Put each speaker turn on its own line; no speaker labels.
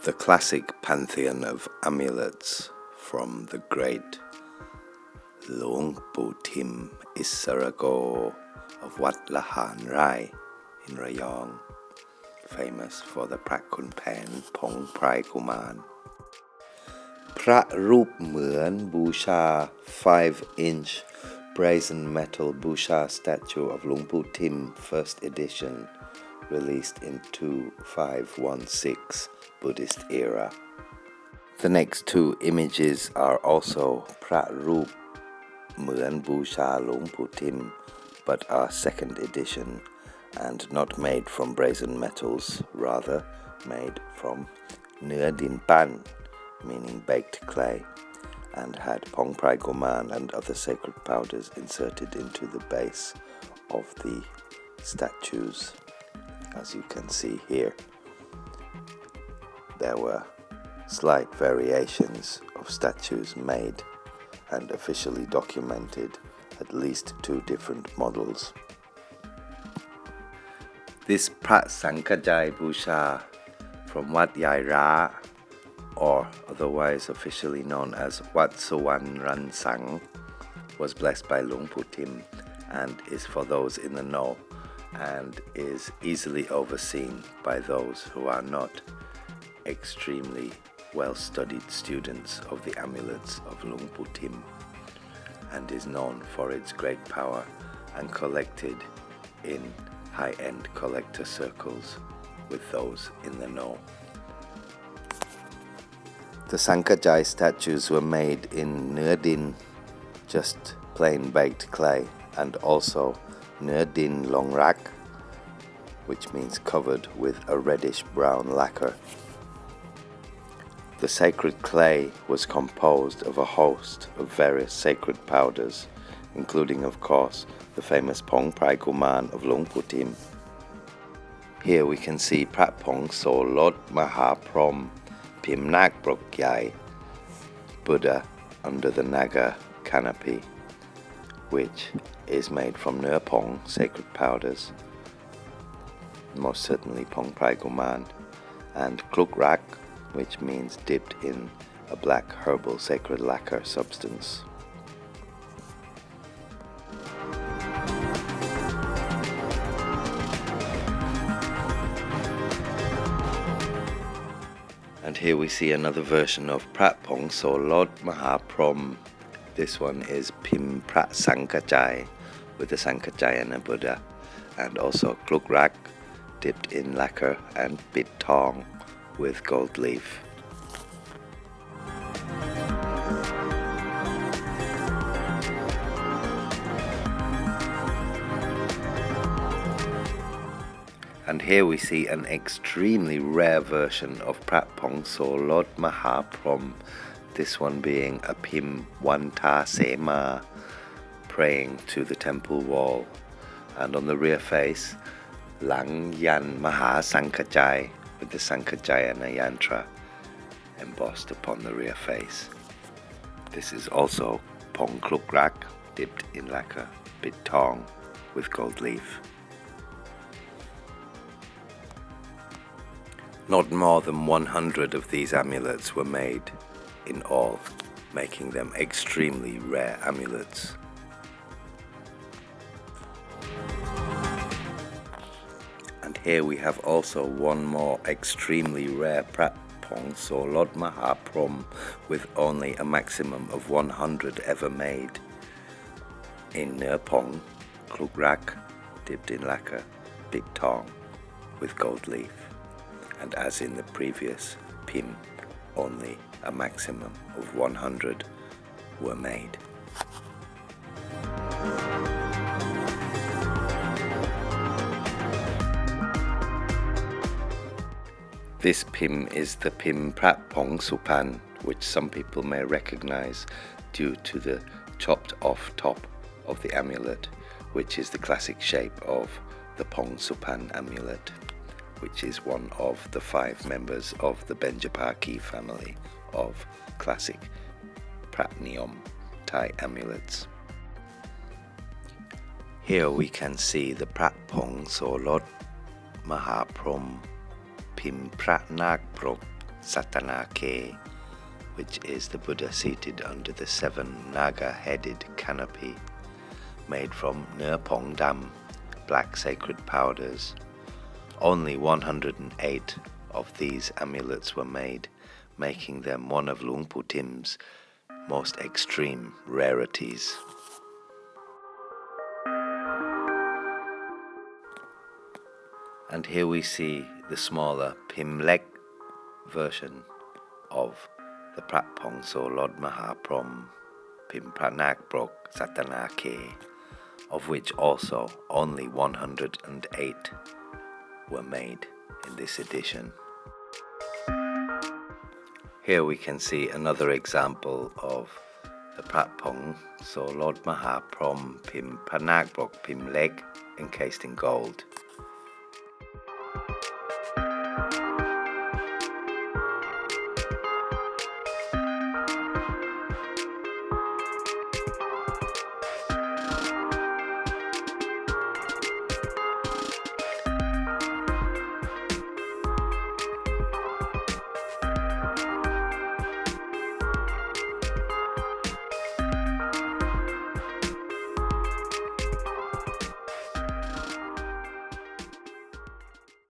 The classic Pantheon of amulets from the great Luang Phu Isarago of Wat Laharn Rai in Rayong, famous for the Pra Phaen Pong Prai Kumarn. พระรูปเหมือนบูชา 5-inch brazen metal Busha statue of Luang Phu Tim first edition, released in 2516 Buddhist era. The next two images are also พระรูปเหมือนบูชา Luang Phu Tim, but are second edition and not made from brazen metals, rather made from เนื้อดินปั้น, meaning baked clay, and had Pong Prai Kumarn and other sacred powders inserted into the base of the statues. As you can see here, there were slight variations of statues made and officially documented, at least 2 different models. This Prat Sankajai Busha from Wat Yai Ra, or otherwise officially known as Wat Suwan Ran Sang, was blessed by Luang Phu Tim and is for those in the know, and is easily overseen by those who are not extremely well-studied students of the amulets of Luang Phu Tim, and is known for its great power and collected in high-end collector circles with those in the know. The Sankajai statues were made in Nua Din, just plain baked clay, and also Nua Din Long Rak, which means covered with a reddish-brown lacquer. The sacred clay was composed of a host of various sacred powders, including, of course, the famous Pong Prai Kumarn of Luang Phu Tim. Here we can see Prat Pong Solot Mahaprom Pimnak Brokyai, Buddha under the Naga canopy, which is made from Nua Pong, sacred powders, most certainly Pong Prai Kumarn, and Kluk Rak, which means dipped in a black herbal sacred lacquer substance. And here we see another version of Prat Pong Solot Mahaprom. This one is Pim Prat Sankajai with the Sankajayana Buddha, and also Kluk Rak dipped in lacquer, and Bit Tong with gold leaf. And here we see an extremely rare version of Prat Pong Solot Mahaprom, this one being a Pim Wanta Sema praying to the temple wall, and on the rear face, Lang Yan Maha Sankajai with the Sankajayana yantra embossed upon the rear face. This is also Pong Kluk Rak dipped in lacquer, Bit Tong with gold leaf. Not more than 100 of these amulets were made in all, making them extremely rare amulets. And here we have also one more extremely rare Prat Pong Solot Mahaprom with only a maximum of 100 ever made in Nua Pong, Kluk Rak dipped in lacquer, Bit Tong with gold leaf. And as in the previous Pim, only a maximum of 100 were made. This Pim is the Pim Prat Pong Supan, which some people may recognize due to the chopped off top of the amulet, which is the classic shape of the Pong Supan amulet, which is one of the 5 members of the Benjapaki family of classic Pra Niyom Thai amulets. Here we can see the Prat Pong Solot Mahaprom Pim Prat Nak Prok Satanake, which is the Buddha seated under the 7 naga-headed canopy, made from Nơ Pong Dam, black sacred powders. Only 108 of these amulets were made, making them one of Luang Phu Tim's most extreme rarities. And here we see the smaller Pimlek version of the Prat Pong So Lod Maha Prom Pim Pranak Brok Satanake, of which also only 108 were made in this edition. Here we can see another example of the Prat Pong So Lod Maha Prom Pim Pranak Brok Pim Leg encased in gold.